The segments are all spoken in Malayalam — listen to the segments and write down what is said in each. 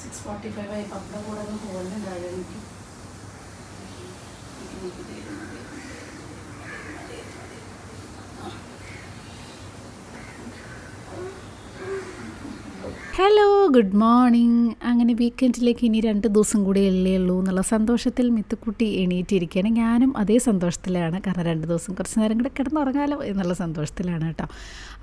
6:45 ആയി. പപ്പട കൂടെ ഒന്ന് പോകുന്നുണ്ടാവും എനിക്ക്. Hello, good morning. അങ്ങനെ വീക്കെൻഡിലേക്ക് ഇനി 2 ദിവസം കൂടി അല്ലേ ഉള്ളൂ എന്നുള്ള സന്തോഷത്തിൽ മിത്തുക്കുട്ടി എണീറ്റിരിക്കുകയാണ്. ഞാനും അതേ സന്തോഷത്തിലാണ്. കാരണം 2 ദിവസം കുറച്ച് നേരം കൂടെ കിടന്നുറങ്ങാലോ എന്നുള്ള സന്തോഷത്തിലാണ് കേട്ടോ.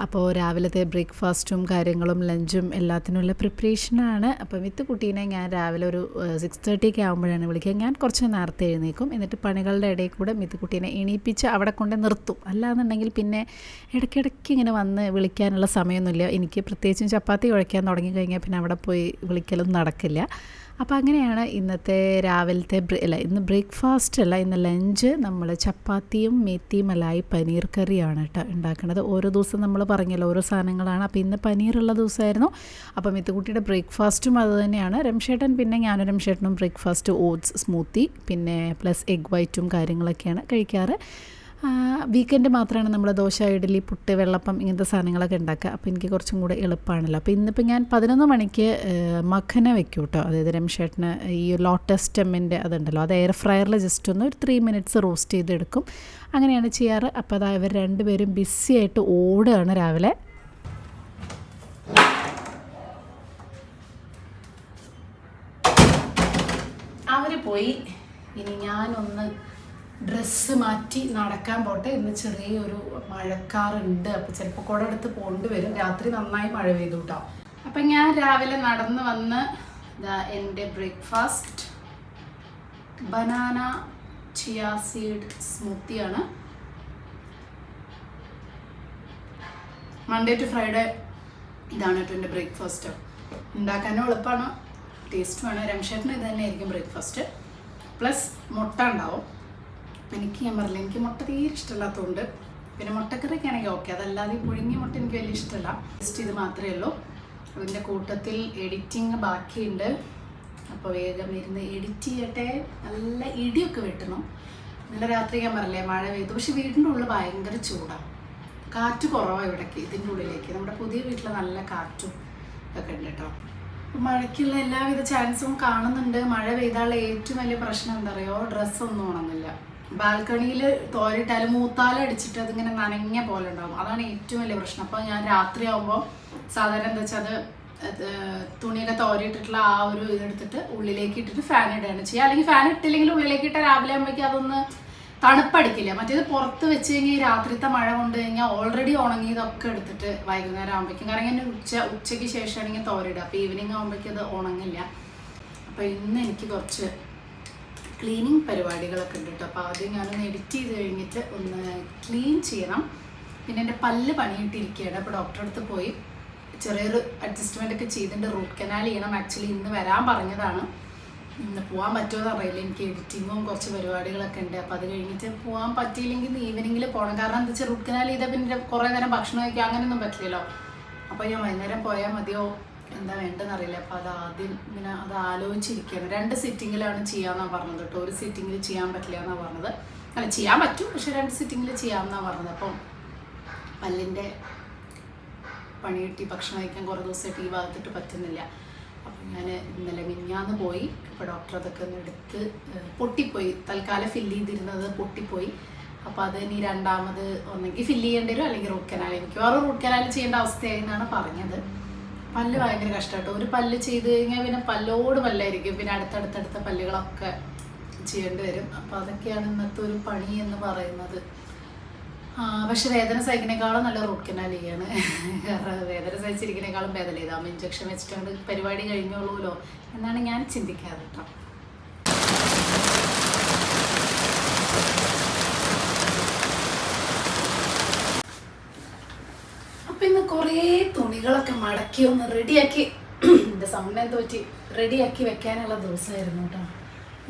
അപ്പോൾ രാവിലത്തെ ബ്രേക്ക്ഫാസ്റ്റും കാര്യങ്ങളും ലഞ്ചും എല്ലാത്തിനുള്ള പ്രിപ്പറേഷനാണ്. അപ്പോൾ മിത്തുക്കുട്ടീനെ ഞാൻ രാവിലെ ഒരു 6:30 ആകുമ്പോഴാണ് വിളിക്കുക. ഞാൻ കുറച്ച് നേരത്തെ എഴുന്നേക്കും. എന്നിട്ട് പണികളുടെ ഇടയിൽ കൂടെ മിത്തുക്കുട്ടീനെ എണീപ്പിച്ച് അവിടെ കൊണ്ട് നിർത്തും. അല്ലാന്നുണ്ടെങ്കിൽ പിന്നെ ഇടയ്ക്കിടയ്ക്ക് ഇങ്ങനെ വന്ന് വിളിക്കാനുള്ള സമയമൊന്നുമില്ല. എനിക്ക് പ്രത്യേകിച്ചും ചപ്പാത്തി കുഴയ്ക്കാൻ തുടങ്ങിക്കഴിഞ്ഞാൽ പിന്നെ അവിടെ പോയി വിളിക്കലൊന്നും നടക്കില്ല. അപ്പോൾ അങ്ങനെയാണ് ഇന്നത്തെ രാവിലത്തെ ഇന്ന് ബ്രേക്ക്ഫാസ്റ്റ് അല്ല, ഇന്ന് ലഞ്ച് നമ്മൾ ചപ്പാത്തിയും മേത്തി മലായി പനീർ കറിയാണ് കേട്ടോ ഉണ്ടാക്കുന്നത്. ഓരോ ദിവസം നമ്മൾ പറഞ്ഞല്ലോ ഓരോ സാധനങ്ങളാണ്. അപ്പോൾ ഇന്ന് പനീറുള്ള ദിവസമായിരുന്നു. അപ്പോൾ മിത്തുക്കുട്ടിയുടെ ബ്രേക്ക്ഫാസ്റ്റും അത് തന്നെയാണ്. രംഷേട്ടൻ പിന്നെ ഞാനും രംഷേട്ടനും ബ്രേക്ക്ഫാസ്റ്റ് ഓട്സ് സ്മൂത്തി പിന്നെ പ്ലസ് എഗ് വൈറ്റും കാര്യങ്ങളൊക്കെയാണ് കഴിക്കാറ്. വീക്കെൻഡ് മാത്രമാണ് നമ്മൾ ദോശ, ഇഡ്ഡലി, പുട്ട്, വെള്ളപ്പം ഇങ്ങനത്തെ സാധനങ്ങളൊക്കെ ഉണ്ടാക്കുക. അപ്പോൾ എനിക്ക് കുറച്ചും കൂടെ എളുപ്പമാണല്ലോ. അപ്പോൾ ഇന്നിപ്പോൾ ഞാൻ 11 മണിക്ക് മഖന വെക്കും കേട്ടോ. അതായത് രംഷേട്ടന് ഈ ലോട്ടസ് സ്റ്റെമ്മിൻ്റെ അതുണ്ടല്ലോ, അത് എയർ ഫ്രയറിൽ ജസ്റ്റ് ഒന്ന് ഒരു 3 മിനിറ്റ്സ് റോസ്റ്റ് ചെയ്തെടുക്കും. അങ്ങനെയാണ് ചെയ്യാറ്. അപ്പോൾ അതാ ഇവർ രണ്ടുപേരും ബിസി ആയിട്ട് ഓടുകയാണ് രാവിലെ. അവർ പോയി. ഇനി ഞാനൊന്ന് ഡ്രസ്സ് മാറ്റി നടക്കാൻ പോട്ടെ. ഇന്ന് ചെറിയൊരു മഴക്കാറുണ്ട്. അപ്പോൾ ചിലപ്പോൾ കുട എടുത്ത് പോകേണ്ടി വരും. രാത്രി നന്നായി മഴ പെയ്തു കേട്ടോ. അപ്പം ഞാൻ രാവിലെ നടന്ന് വന്ന് എൻ്റെ ബ്രേക്ക്ഫാസ്റ്റ് ബനാന ചിയ സീഡ് സ്മൂത്തിയാണ്. മൺഡേ ടു ഫ്രൈഡേ ഇതാണ് കേട്ടോ എൻ്റെ ബ്രേക്ക്ഫാസ്റ്റ്. ഉണ്ടാക്കാനും എളുപ്പമാണ്, ടേസ്റ്റുമാണ്. രംഷേട്ടന് ഇത് തന്നെയായിരിക്കും ബ്രേക്ക്ഫാസ്റ്റ്. പ്ലസ് മുട്ട ഉണ്ടാവും. എനിക്ക് ഞാൻ പറഞ്ഞില്ല, എനിക്ക് മുട്ട തീരെ ഇഷ്ടമില്ലാത്തതുകൊണ്ട് പിന്നെ മുട്ടക്കറിയൊക്കെ ആണെങ്കിൽ ഓക്കെ. അതല്ലാതെ പുഴുങ്ങിയ മുട്ട എനിക്ക് വലിയ ഇഷ്ടമല്ല. ജസ്റ്റ് ഇത് മാത്രമേ ഉള്ളൂ. അതിൻ്റെ കൂട്ടത്തിൽ എഡിറ്റിങ് ബാക്കിയുണ്ട്. അപ്പോൾ വേഗം ഇരുന്ന് എഡിറ്റ് ചെയ്യട്ടെ. നല്ല ഇടിയൊക്കെ വെട്ടണം. ഇന്നലെ രാത്രി ഞാൻ പറഞ്ഞില്ലേ മഴ പെയ്തു. പക്ഷെ വീടിൻ്റെ ഉള്ളിൽ ഭയങ്കര ചൂടാണ്. കാറ്റ് കുറവാണ് ഇവിടേക്ക്, ഇതിൻ്റെ ഉള്ളിലേക്ക്. നമ്മുടെ പുതിയ വീട്ടിൽ നല്ല കാറ്റും ഒക്കെ ഉണ്ട് കേട്ടോ. മഴയ്ക്കുള്ള എല്ലാവിധ ചാൻസും കാണുന്നുണ്ട്. മഴ പെയ്താലുള്ള ഏറ്റവും വലിയ പ്രശ്നം എന്താ പറയുക, ഡ്രസ്സൊന്നും ഉണങ്ങില്ല. ബാൽക്കണിയിൽ തോരിട്ടാലും മൂത്താലും അടിച്ചിട്ട് അതിങ്ങനെ നനഞ്ഞ പോലെ ഉണ്ടാകും. അതാണ് ഏറ്റവും വലിയ പ്രശ്നം. അപ്പോൾ ഞാൻ രാത്രി ആകുമ്പോൾ സാധാരണ എന്താ വെച്ചാൽ അത് തുണിയൊക്കെ തോരിയിട്ടിട്ടുള്ള ആ ഒരു ഇതെടുത്തിട്ട് ഉള്ളിലേക്ക് ഇട്ടിട്ട് ഫാൻ ഇടുകയാണ് ചെയ്യുക. അല്ലെങ്കിൽ ഫാൻ ഇട്ടില്ലെങ്കിൽ ഉള്ളിലേക്ക് ഇട്ടാൽ രാവിലെ ആകുമ്പോഴേക്കും അതൊന്ന് തണുപ്പടിക്കില്ല. മറ്റേത് പുറത്ത് വെച്ച് കഴിഞ്ഞാൽ രാത്രിത്തെ മഴ കൊണ്ട് കഴിഞ്ഞാൽ ഓൾറെഡി ഉണങ്ങിയതൊക്കെ എടുത്തിട്ട് വൈകുന്നേരം ആകുമ്പോഴേക്കും, കാരണം ഇങ്ങനെ ഉച്ചയ്ക്ക് ശേഷമാണെങ്കിൽ തോരിടുക. അപ്പോൾ ഈവനിങ് ആകുമ്പോഴേക്കും അത് ഉണങ്ങില്ല. അപ്പോൾ ഇന്ന് എനിക്ക് കുറച്ച് ക്ലീനിങ് പരിപാടികളൊക്കെ ഉണ്ട് കേട്ടോ. അപ്പോൾ ആദ്യം ഞാനൊന്ന് എഡിറ്റ് ചെയ്ത് കഴിഞ്ഞിട്ട് ഒന്ന് ക്ലീൻ ചെയ്യണം. പിന്നെ എൻ്റെ പല്ല് പണിയിട്ടിരിക്കുകയാണ്. അപ്പോൾ ഡോക്ടറെ അടുത്ത് പോയി ചെറിയൊരു അഡ്ജസ്റ്റ്മെൻ്റ് ഒക്കെ ചെയ്തിട്ടുണ്ട്. റൂട്ട് കനാൽ ചെയ്യണം. ആക്ച്വലി ഇന്ന് വരാൻ പറഞ്ഞതാണ്. ഇന്ന് പോകാൻ പറ്റുമോ അറിയില്ല. എനിക്ക് എഡിറ്റിങ്ങും കുറച്ച് പരിപാടികളൊക്കെ ഉണ്ട്. അപ്പോൾ അത് കഴിഞ്ഞിട്ട് പോകാൻ പറ്റിയില്ലെങ്കിൽ ഈവനിങ്ങിൽ പോകണം. കാരണം എന്താ വെച്ചാൽ റൂട്ട് കനാൽ ചെയ്താൽ പിന്നെ കുറേ നേരം ഭക്ഷണം കഴിക്കുക അങ്ങനെയൊന്നും പറ്റില്ലല്ലോ. അപ്പോൾ ഞാൻ വൈകുന്നേരം പോയാൽ മതിയോ എന്താ വേണ്ടെന്ന് അറിയില്ല. അപ്പോൾ അത് ആദ്യം ഇങ്ങനെ അത് ആലോചിച്ചിരിക്കുകയാണ്. 2 സിറ്റിങ്ങിലാണ് ചെയ്യാമെന്നാണ് പറഞ്ഞത് കേട്ടോ. ഒരു സിറ്റിങ്ങിൽ ചെയ്യാൻ പറ്റില്ല എന്നാണ് പറഞ്ഞത്. അല്ല, ചെയ്യാൻ പറ്റും, പക്ഷെ 2 സിറ്റിങ്ങിൽ ചെയ്യാമെന്നാണ് പറഞ്ഞത്. അപ്പം പല്ലിൻ്റെ പണി കിട്ടി ഭക്ഷണം കഴിക്കാൻ കുറേ ദിവസമായിട്ട് ഈ ഭാഗത്തിട്ട് പറ്റുന്നില്ല. അപ്പം ഞാൻ ഇന്നലെ മിനിഞ്ഞാന്ന് പോയി. അപ്പോൾ ഡോക്ടർ അതൊക്കെ ഒന്ന് എടുത്ത് പൊട്ടിപ്പോയി. തൽക്കാലം ഫില്ല് ചെയ്തിരുന്നത് പൊട്ടിപ്പോയി. അപ്പോൾ അത് ഇനി രണ്ടാമത് ഒന്നെങ്കിൽ ഫില്ല് ചെയ്യേണ്ടി വരും, അല്ലെങ്കിൽ റൂട്ട് കനാൽ. എനിക്ക് വേറെ റൂട്ട് കനാൽ ചെയ്യേണ്ട അവസ്ഥയായി എന്നാണ് പറഞ്ഞത്. പല്ല് ഭയങ്കര കഷ്ടമായിട്ടോ. ഒരു പല്ല് ചെയ്ത് കഴിഞ്ഞാൽ പിന്നെ പല്ലോട് പല്ലായിരിക്കും. പിന്നെ അടുത്തടുത്തടുത്ത പല്ലുകളൊക്കെ ചെയ്യേണ്ടി വരും. അപ്പോൾ അതൊക്കെയാണ് ഇന്നത്തെ ഒരു പണി എന്ന് പറയുന്നത്. പക്ഷെ വേദന സഹിക്കുന്നേക്കാളും നല്ല റൂട്ട് കനാൽ ചെയ്യാണ്. വേദന സഹിച്ചിരിക്കുന്നേക്കാളും ഭേദം ചെയ്താകുമ്പോൾ ഇഞ്ചക്ഷൻ വെച്ചിട്ടുണ്ട് പരിപാടി കഴിഞ്ഞോളൂല്ലോ എന്നാണ് ഞാൻ ചിന്തിക്കാറ് കേട്ടോ. അപ്പം ഇന്ന് കുറേ തുണികളൊക്കെ മടക്കി ഒന്ന് റെഡിയാക്കി, എൻ്റെ സമയം തോറ്റി റെഡിയാക്കി വെക്കാനുള്ള ദിവസമായിരുന്നു കേട്ടോ.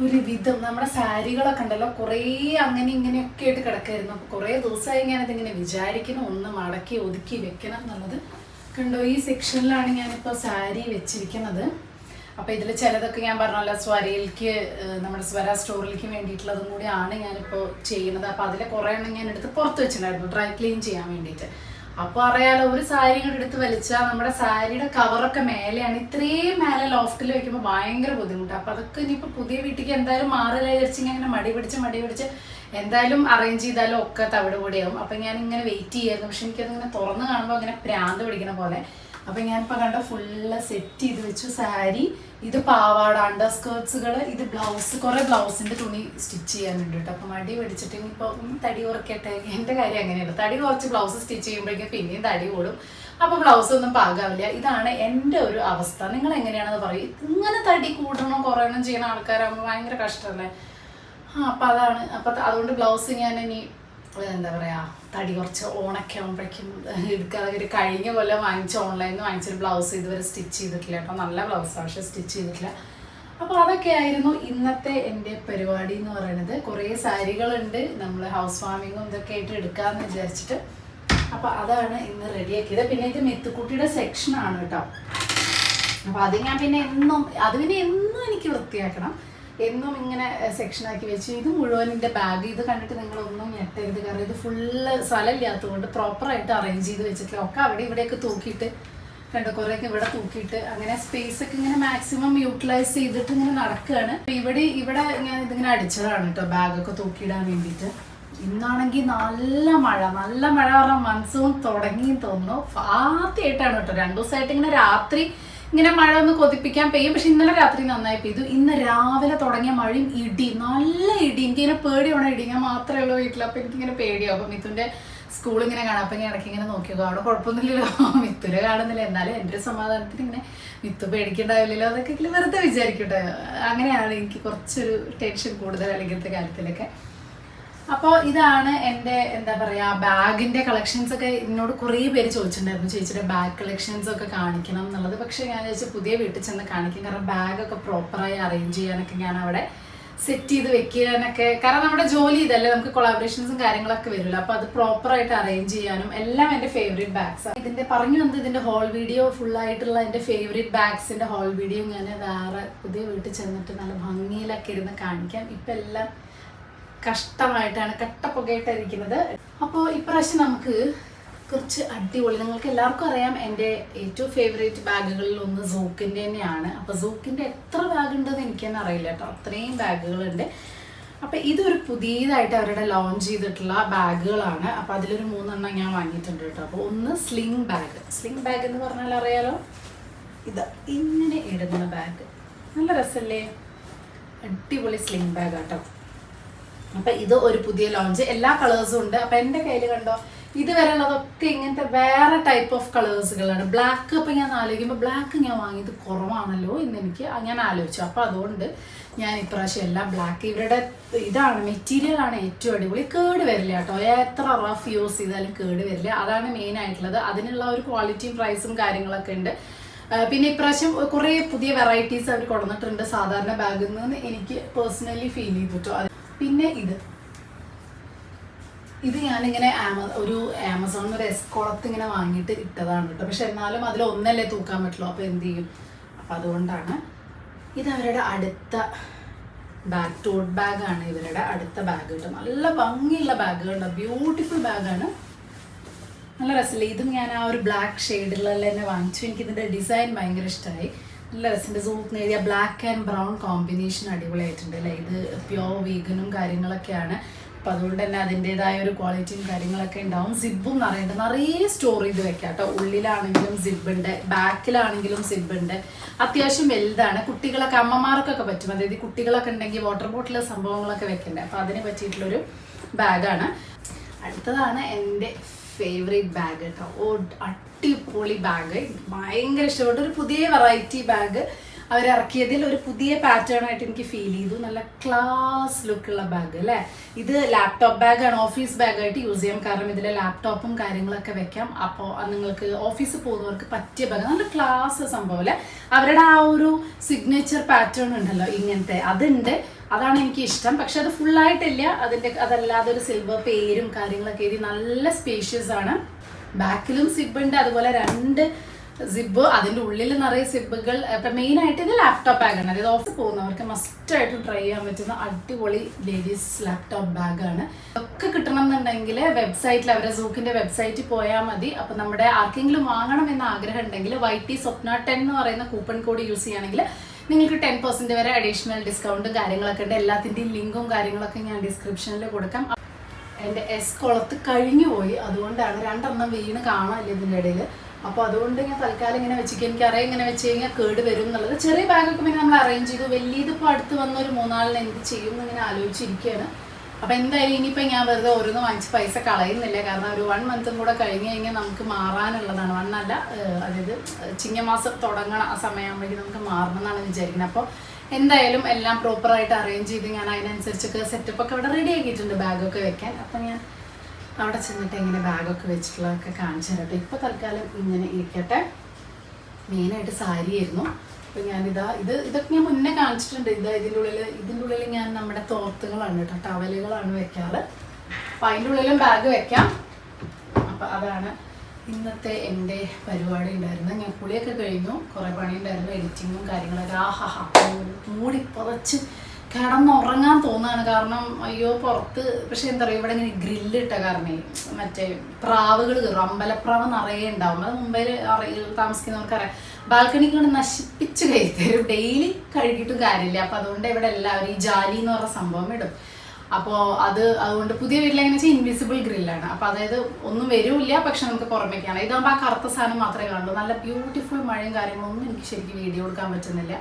ഒരു വിധം നമ്മുടെ സാരികളൊക്കെ ഉണ്ടല്ലോ കുറേ അങ്ങനെ ഇങ്ങനെയൊക്കെ ആയിട്ട് കിടക്കായിരുന്നു. അപ്പോൾ കുറേ ദിവസമായി ഞാനതിങ്ങനെ വിചാരിക്കണം ഒന്ന് മടക്കി ഒതുക്കി വെക്കണം എന്നുള്ളത്. കണ്ടോ, ഈ സെക്ഷനിലാണ് ഞാനിപ്പോൾ സാരി വെച്ചിരിക്കുന്നത്. അപ്പോൾ ഇതിൽ ചിലതൊക്കെ ഞാൻ പറഞ്ഞല്ലോ സ്വരയിലേക്ക്, നമ്മുടെ സ്വര സ്റ്റോറിലേക്ക് വേണ്ടിയിട്ടുള്ളതും കൂടിയാണ് ഞാനിപ്പോൾ ചെയ്യുന്നത്. അപ്പോൾ അതിൽ കുറേ എണ്ണം ഞാൻ എടുത്ത് പുറത്ത് വെച്ചിട്ടുണ്ടായിരുന്നു ഡ്രൈ ക്ലീൻ ചെയ്യാൻ വേണ്ടിയിട്ട്. അപ്പോൾ അറിയാലോ, ഒരു സാരി ഇങ്ങോട്ട് എടുത്ത് വലിച്ചാൽ നമ്മുടെ സാരിയുടെ കവറൊക്കെ മേലെയാണ്. ഇത്രയും മേലെ ലോഫ്റ്റിൽ വെക്കുമ്പോൾ ഭയങ്കര ബുദ്ധിമുട്ടാണ്. അപ്പോൾ അതൊക്കെ ഇനിയിപ്പോൾ പുതിയ വീട്ടിലേക്ക് എന്തായാലും മാറില്ല വിചാരിച്ചിങ്ങനെ ഇങ്ങനെ മടി പിടിച്ച് എന്തായാലും അറേഞ്ച് ചെയ്താലും ഒക്കെ തവിട് പൊടിയാവും. അപ്പം ഞാനിങ്ങനെ വെയിറ്റ് ചെയ്യായിരുന്നു. പക്ഷെ എനിക്കതിങ്ങനെ തുറന്ന് കാണുമ്പോൾ അങ്ങനെ പ്രാന്ത് പിടിക്കുന്ന പോലെ. അപ്പം ഞാനിപ്പോൾ കണ്ട ഫുള്ള് സെറ്റ് ചെയ്ത് വെച്ചു. സാരി, ഇത് പാവാട, അണ്ടർ സ്കേർട്സുകൾ, ഇത് ബ്ലൗസ്, കുറേ ബ്ലൗസിൻ്റെ തുണി സ്റ്റിച്ച് ചെയ്യാനുണ്ട് കേട്ടോ. അപ്പം മടി പിടിച്ചിട്ട് ഇനിയിപ്പോൾ തടി കുറയ്ക്കട്ടെ. എൻ്റെ കാര്യം അങ്ങനെയല്ല, തടി കുറച്ച് ബ്ലൗസ് സ്റ്റിച്ച് ചെയ്യുമ്പോഴേക്കും പിന്നെയും തടി കൂടും. അപ്പോൾ ബ്ലൗസ് ഒന്നും പാകാവില്ല. ഇതാണ് എൻ്റെ ഒരു അവസ്ഥ. നിങ്ങൾ എങ്ങനെയാണെന്ന് പറയും. ഇങ്ങനെ തടി കൂടണം കുറയണം ചെയ്യുന്ന ആൾക്കാരാകുമ്പോൾ ഭയങ്കര കഷ്ടമല്ലേ. അപ്പം അതാണ്. അപ്പം അതുകൊണ്ട് ബ്ലൗസ് ഞാൻ ഇനി എന്താ പറയുക, തടി കുറച്ച് ഓണൊക്കെ ആകുമ്പോഴേക്കും എടുക്കാതെ ഒരു കഴിഞ്ഞ കൊല്ലം ഓൺലൈനിൽ നിന്ന് വാങ്ങിച്ചൊരു ബ്ലൗസ് ഇതുവരെ സ്റ്റിച്ച് ചെയ്തിട്ടില്ല കേട്ടോ. നല്ല ബ്ലൗസാണ്, പക്ഷെ സ്റ്റിച്ച് ചെയ്തിട്ടില്ല. അപ്പോൾ അതൊക്കെ ആയിരുന്നു ഇന്നത്തെ എൻ്റെ പരിപാടി എന്ന് പറയുന്നത്. കുറേ സാരികളുണ്ട്, നമ്മൾ ഹൗസ് വാമിങ്ങും ഇതൊക്കെ ആയിട്ട് എടുക്കാമെന്ന് വിചാരിച്ചിട്ട്. അപ്പോൾ അതാണ് ഇന്ന് റെഡിയാക്കിയത്. പിന്നെ ഇത് മിത്തുക്കുട്ടിയുടെ സെക്ഷനാണ് കേട്ടോ. അപ്പോൾ അത് ഞാൻ പിന്നെ എന്നും എനിക്ക് വൃത്തിയാക്കണം. എന്നും ഇങ്ങനെ സെക്ഷനാക്കി വെച്ചു. ഇത് മുഴുവൻ എൻ്റെ ബാഗ്. ഇത് കണ്ടിട്ട് നിങ്ങളൊന്നും ഞെട്ടരുത്, കാരണം ഇത് ഫുള്ള് സ്ഥലമില്ലാത്തതുകൊണ്ട് പ്രോപ്പറായിട്ട് അറേഞ്ച് ചെയ്ത് വെച്ചിട്ടില്ല. ഒക്കെ അവിടെ ഇവിടെയൊക്കെ തൂക്കിയിട്ട് കണ്ടോ, കുറേയൊക്കെ ഇവിടെ തൂക്കിയിട്ട് അങ്ങനെ സ്പേസ് ഒക്കെ ഇങ്ങനെ മാക്സിമം യൂട്ടിലൈസ് ചെയ്തിട്ട് ഇങ്ങനെ നടക്കുകയാണ്. ഇവിടെ ഞാൻ ഇതിങ്ങനെ അടിച്ചതാണ് കേട്ടോ, ബാഗൊക്കെ തൂക്കിയിടാൻ വേണ്ടിയിട്ട്. ഇന്നാണെങ്കിൽ നല്ല മഴ പറഞ്ഞാൽ മൺസൂൺ തുടങ്ങി തോന്നുന്നു. ആദ്യമായിട്ടാണ് കേട്ടോ. 2 ദിവസമായിട്ട് ഇങ്ങനെ രാത്രി ഇങ്ങനെ മഴ ഒന്ന് കൊതിപ്പിക്കാൻ പെയ്യും. പക്ഷെ ഇന്നലെ രാത്രി നന്നായി പെയ്തു. ഇന്ന് രാവിലെ തുടങ്ങിയ മഴയും നല്ല ഇടി. എനിക്കിങ്ങനെ പേടിയാവണം. ഇടി ഞാൻ മാത്രമേ ഉള്ളൂ വീട്ടിൽ. അപ്പോൾ എനിക്കിങ്ങനെ പേടിയാവും. അപ്പം മിത്തുൻ്റെ സ്കൂൾ ഇങ്ങനെ കാണാം. അപ്പം ഞാൻ ഇടയ്ക്ക് ഇങ്ങനെ നോക്കിയോ, അവിടെ കുഴപ്പമൊന്നുമില്ലല്ലോ, മിത്തുനെ കാണുന്നില്ല. എന്നാലും എൻ്റെ ഒരു സമാധാനത്തിന് ഇങ്ങനെ മിത്തു പേടിക്കണ്ടാവില്ലല്ലോ അതൊക്കെ വെറുതെ വിചാരിക്കട്ടെ. അങ്ങനെയാണ് എനിക്ക് കുറച്ചൊരു ടെൻഷൻ കൂടുതൽ ഇങ്ങനത്തെ കാര്യത്തിലൊക്കെ. അപ്പോൾ ഇതാണ് എൻ്റെ എന്താ പറയുക ബാഗിൻ്റെ കളക്ഷൻസ് ഒക്കെ. എന്നോട് കുറേ പേര് ചോദിച്ചിട്ടുണ്ടായിരുന്നു ചേച്ചിയുടെ ബാഗ് കളക്ഷൻസ് ഒക്കെ കാണിക്കണം എന്നുള്ളത്. പക്ഷേ ഞാൻ ചോദിച്ചാൽ പുതിയ വീട്ടിൽ ചെന്ന് കാണിക്കും. കാരണം ബാഗൊക്കെ പ്രോപ്പറായി അറേഞ്ച് ചെയ്യാനൊക്കെ ഞാൻ അവിടെ സെറ്റ് ചെയ്ത് വെക്കാനൊക്കെ. കാരണം നമ്മുടെ ജോലി ഇതല്ലേ, നമുക്ക് കൊളാബറേഷൻസും കാര്യങ്ങളൊക്കെ വരുമല്ലോ. അപ്പോൾ അത് പ്രോപ്പറായിട്ട് അറേഞ്ച് ചെയ്യാനും എല്ലാം എൻ്റെ ഫേവറേറ്റ് ബാഗ്സാണ്. ഇതിൻ്റെ പറഞ്ഞു വന്നത് ഇതിൻ്റെ ഹോൾ വീഡിയോ ഫുള്ളായിട്ടുള്ള എൻ്റെ ഫേവറേറ്റ് ബാഗ്സിൻ്റെ ഹോൾ വീഡിയോ ഞാൻ വേറെ പുതിയ വീട്ടിൽ ചെന്നിട്ട് നല്ല ഭംഗിയിലൊക്കെ ഇരുന്ന് കാണിക്കാം. ഇപ്പം എല്ലാം കഷ്ടമായിട്ടാണ്, കട്ടപ്പുകയായിട്ടിരിക്കുന്നത്. അപ്പോൾ ഇപ്രാവശ്യം നമുക്ക് കുറച്ച് അടിപൊളി, നിങ്ങൾക്ക് എല്ലാവർക്കും അറിയാം എൻ്റെ ഏറ്റവും ഫേവറേറ്റ് ബാഗുകളിൽ ഒന്ന് സൂക്കിൻ്റെ തന്നെയാണ്. അപ്പോൾ സൂക്കിൻ്റെ എത്ര ബാഗ് ഉണ്ടെന്ന് എനിക്കെന്നെ അറിയില്ല കേട്ടോ, അത്രയും ബാഗുകളുണ്ട്. അപ്പോൾ ഇതൊരു പുതിയതായിട്ട് അവരുടെ ലോഞ്ച് ചെയ്തിട്ടുള്ള ബാഗുകളാണ്. അപ്പോൾ അതിലൊരു 3 എണ്ണം ഞാൻ വാങ്ങിയിട്ടുണ്ട് കേട്ടോ. അപ്പോൾ ഒന്ന് സ്ലിംഗ് ബാഗ് എന്ന് പറഞ്ഞാൽ അറിയാലോ, ഇതാ ഇങ്ങനെ ഇടുന്ന ബാഗ്. നല്ല രസമല്ലേ, അടിപൊളി സ്ലിംഗ് ബാഗ് കേട്ടോ. അപ്പം ഇത് ഒരു പുതിയ ലോഞ്ച്, എല്ലാ കളേഴ്സും ഉണ്ട്. അപ്പം എൻ്റെ കയ്യിൽ കണ്ടോ, ഇതുവരെ ഉള്ളതൊക്കെ ഇങ്ങനത്തെ വേറെ ടൈപ്പ് ഓഫ് കളേഴ്സുകളാണ്. ബ്ലാക്ക് അപ്പം ഞാൻ ആലോചിക്കുമ്പോൾ ബ്ലാക്ക് ഞാൻ വാങ്ങിയത് കുറവാണല്ലോ എന്ന് ഞാൻ ആലോചിച്ചു. അപ്പോൾ അതുകൊണ്ട് ഞാൻ ഇപ്രാവശ്യം എല്ലാം ബ്ലാക്ക്. ഇവരുടെ ഇതാണ് മെറ്റീരിയലാണ് ഏറ്റവും അടിപൊളി. കേട് വരില്ല കേട്ടോ, എത്ര റഫ് യൂസ് ചെയ്താലും കേട് വരില്ല. അതാണ് മെയിൻ ആയിട്ടുള്ളത്. അതിനുള്ള ഒരു ക്വാളിറ്റിയും പ്രൈസും കാര്യങ്ങളൊക്കെ ഉണ്ട്. പിന്നെ ഇപ്രാവശ്യം കുറേ പുതിയ വെറൈറ്റീസ് അവർ കൊണ്ടുവന്നിട്ടുണ്ട് സാധാരണ ബാഗിൽ നിന്ന് എനിക്ക് പേഴ്സണലി ഫീൽ ചെയ്തിട്ടോ. പിന്നെ ഇത് ഞാനിങ്ങനെ ഒരു ആമസോണിൽ ഒരു എസ്കോളത്ത് ഇങ്ങനെ വാങ്ങിയിട്ട് ഇട്ടതാണ് കേട്ടോ. പക്ഷെ എന്നാലും അതിൽ ഒന്നല്ലേ തൂക്കാൻ പറ്റുള്ളൂ. അപ്പോൾ എന്ത് ചെയ്യും, അപ്പം അതുകൊണ്ടാണ്. ഇത് അവരുടെ അടുത്ത ബാഗ്, ടോട്ട് ബാഗാണ് ഇവരുടെ അടുത്ത ബാഗ് കേട്ടോ. നല്ല ഭംഗിയുള്ള ബാഗുകളുണ്ട്, ബ്യൂട്ടിഫുൾ ബാഗാണ്, നല്ല രസമില്ല. ഇതും ഞാൻ ആ ഒരു ബ്ലാക്ക് ഷെയ്ഡിലുള്ള തന്നെ വാങ്ങിച്ചു. എനിക്കിതിൻ്റെ ഡിസൈൻ ഭയങ്കര ഇഷ്ടമായി. നല്ല രസമുണ്ട്. സൂക്ക് എഴുതിയ ബ്ലാക്ക് ആൻഡ് ബ്രൗൺ കോമ്പിനേഷൻ അടിപൊളിയായിട്ടുണ്ട് അല്ലേ. ഇത് പ്യോർ വീഗനും കാര്യങ്ങളൊക്കെയാണ്. അപ്പോൾ അതുകൊണ്ട് തന്നെ അതിൻ്റെതായ ഒരു ക്വാളിറ്റിയും കാര്യങ്ങളൊക്കെ ഉണ്ടാവും. സിബും നിറയെ സ്റ്റോർ ചെയ്ത് വെക്കാം കേട്ടോ. ഉള്ളിലാണെങ്കിലും സിബുണ്ട്, ബാക്കിലാണെങ്കിലും സിബുണ്ട്. അത്യാവശ്യം വലുതാണ്. കുട്ടികളൊക്കെ അമ്മമാർക്കൊക്കെ പറ്റും. അതായത് കുട്ടികളൊക്കെ ഉണ്ടെങ്കിൽ വാട്ടർ ബോട്ടിൽ സംഭവങ്ങളൊക്കെ വെക്കണ്ടേ, അപ്പോൾ അതിന് പറ്റിയിട്ടുള്ളൊരു ബാഗാണ്. അടുത്തതാണ് എൻ്റെ ഫേവറേറ്റ് ബാഗ് കേട്ടോ. അടിപൊളി ബാഗ്, ഭയങ്കര ഇഷ്ടപ്പെട്ടു. ഒരു പുതിയ വെറൈറ്റി ബാഗ് അവരിറക്കിയതിൽ ഒരു പുതിയ പാറ്റേൺ ആയിട്ട് എനിക്ക് ഫീൽ ചെയ്തു. നല്ല ക്ലാസ് ലുക്കുള്ള ബാഗ് അല്ലേ. ഇത് ലാപ്ടോപ്പ് ബാഗാണ്, ഓഫീസ് ബാഗായിട്ട് യൂസ് ചെയ്യാം. കാരണം ഇതിൽ ലാപ്ടോപ്പും കാര്യങ്ങളൊക്കെ വെക്കാം. അപ്പോൾ നിങ്ങൾക്ക് ഓഫീസിൽ പോകുന്നവർക്ക് പറ്റിയ ബാഗ്, നല്ല ക്ലാസ് സംഭവം അല്ലേ. അവരുടെ ആ ഒരു സിഗ്നേച്ചർ പാറ്റേൺ ഉണ്ടല്ലോ ഇങ്ങനത്തെ, അതുണ്ട്. അതാണ് എനിക്ക് ഇഷ്ടം. പക്ഷെ അത് ഫുള്ളായിട്ടില്ല. അതല്ലാതെ ഒരു സിൽവർ പേരും കാര്യങ്ങളൊക്കെ എഴുതി നല്ല സ്പേഷ്യസ് ആണ്. ബാക്കിലും സിബുണ്ട്, അതുപോലെ 2 സിബ്, അതിൻ്റെ ഉള്ളിൽ നിറയെ സിബുകൾ. ഇപ്പം മെയിനായിട്ട് ഇത് ലാപ്ടോപ്പ് ബാഗാണ്. അതായത് ഓഫീസ് പോകുന്നവർക്ക് മസ്റ്റായിട്ട് ട്രൈ ചെയ്യാൻ പറ്റുന്ന അടിപൊളി ലേഡീസ് ലാപ്ടോപ്പ് ബാഗാണ്. ഒക്കെ കിട്ടണം എന്നുണ്ടെങ്കിൽ വെബ്സൈറ്റിൽ, അവരുടെ സൂക്കിൻ്റെ വെബ്സൈറ്റിൽ പോയാൽ മതി. അപ്പം നമ്മുടെ ആർക്കെങ്കിലും വാങ്ങണം എന്ന ആഗ്രഹം ഉണ്ടെങ്കിൽ YT സ്വപ്ന 10 എന്ന് പറയുന്ന കൂപ്പൺ കോഡ് യൂസ് ചെയ്യുകയാണെങ്കിൽ നിങ്ങൾക്ക് 10% വരെ അഡീഷണൽ ഡിസ്കൗണ്ടും കാര്യങ്ങളൊക്കെ ഉണ്ട്. എല്ലാത്തിൻ്റെയും ലിങ്കും കാര്യങ്ങളൊക്കെ ഞാൻ ഡിസ്ക്രിപ്ഷനിൽ കൊടുക്കാം. എൻ്റെ S കുളത്ത് കഴിഞ്ഞു പോയി, അതുകൊണ്ടാണ് 2 വീണ് കാണാനില്ല ഇതിൻ്റെ ഇടയിൽ. അപ്പോൾ അതുകൊണ്ട് ഞാൻ തൽക്കാലം ഇങ്ങനെ വെച്ചിരിക്കും. എനിക്കറിയാം ഇങ്ങനെ വെച്ച് കഴിഞ്ഞാൽ കേട് വരും എന്നുള്ളത്. ചെറിയ ബാഗൊക്കെ പിന്നെ നമ്മൾ അറേഞ്ച് ചെയ്തു. വലിയതിപ്പോൾ അടുത്ത് വന്ന ഒരു 3-4 എന്ത് ചെയ്യും എന്നിങ്ങനെ ആലോചിച്ചിരിക്കുകയാണ്. അപ്പോൾ എന്തായാലും ഇനിയിപ്പോൾ ഞാൻ വെറുതെ ഓരോന്ന് വാങ്ങിച്ച് പൈസ കളയുന്നില്ല. കാരണം ഒരു 1 മന്തും കൂടെ കഴിഞ്ഞ് കഴിഞ്ഞാൽ നമുക്ക് മാറാനുള്ളതാണ്. 1 അല്ല, അതായത് ചിങ്ങമാസം തുടങ്ങണ ആ സമയമാകുമ്പോഴേക്കും നമുക്ക് മാറണം എന്നാണ് വിചാരിക്കുന്നത്. അപ്പോൾ എന്തായാലും എല്ലാം പ്രോപ്പറായിട്ട് അറേഞ്ച് ചെയ്ത് ഞാൻ അതിനനുസരിച്ചൊക്കെ സെറ്റപ്പൊക്കെ ഇവിടെ റെഡി ആക്കിയിട്ടുണ്ട് ബാഗൊക്കെ വെക്കാൻ. അപ്പം ഞാൻ അവിടെ ചെന്നിട്ട് ഇങ്ങനെ ബാഗൊക്കെ വെച്ചിട്ടുള്ളതൊക്കെ കാണിച്ചു തരട്ടെ. ഇപ്പോൾ തൽക്കാലം ഇങ്ങനെ ഇരിക്കട്ടെ. മെയിനായിട്ട് സാരി ആയിരുന്നു. അപ്പോൾ ഞാനിതാ ഇതൊക്കെ ഞാൻ മുന്നേ കാണിച്ചിട്ടുണ്ട്. ഇതിൻ്റെ ഉള്ളിൽ ഞാൻ നമ്മുടെ തോർത്തുകളാണ് കേട്ടോ, ടവലുകളാണ് വെക്കാറ്. അപ്പോൾ അതിൻ്റെ ഉള്ളിലും ബാഗ് വെക്കാം. അപ്പോൾ അതാണ് ഇന്നത്തെ എൻ്റെ പരിപാടി ഉണ്ടായിരുന്നത്. ഞാൻ കുളിയൊക്കെ കഴിഞ്ഞു, കുറേ പണി ഉണ്ടായിരുന്നു, എഡിറ്റിങ്ങും കാര്യങ്ങളൊക്കെ. മൂടി പുറച്ച് കിടന്നുറങ്ങാൻ തോന്നുകയാണ്. കാരണം അയ്യോ പുറത്ത്, പക്ഷെ എന്താ പറയുക, ഇവിടെ ഇങ്ങനെ ഗ്രില്ലിട്ട കാരണേ മറ്റേ പ്രാവുകൾ കയറും. അമ്പലപ്രാവ് നിറയെ ഉണ്ടാവും. അത് മുംബൈയിൽ താമസിക്കുന്നവർക്കറിയാം. ബാൽക്കണിക്ക് കൊണ്ട് നശിപ്പിച്ച് കഴിത്തരും. ഡെയിലി കഴുകിയിട്ടും കാര്യമില്ല. അപ്പോൾ അതുകൊണ്ട് ഇവിടെ എല്ലാവരും ഈ ജാലി എന്ന് പറഞ്ഞ സംഭവം ഇടും. അപ്പോൾ അതുകൊണ്ട് പുതിയ വീട്ടിലെങ്ങനെ വെച്ചാൽ ഇൻവിസിബിൾ ഗ്രില്ലാണ്. അപ്പോൾ അതായത് ഒന്നും വരില്ല, പക്ഷെ നമുക്ക് പുറമേക്കാണ്. ഇതാകുമ്പോൾ ആ കറുത്ത സാധനം മാത്രമേ കാണുള്ളൂ. നല്ല ബ്യൂട്ടിഫുൾ മഴയും കാര്യങ്ങളൊന്നും എനിക്ക് ശരിക്കും വീഡിയോ എടുക്കാൻ പറ്റുന്നില്ല.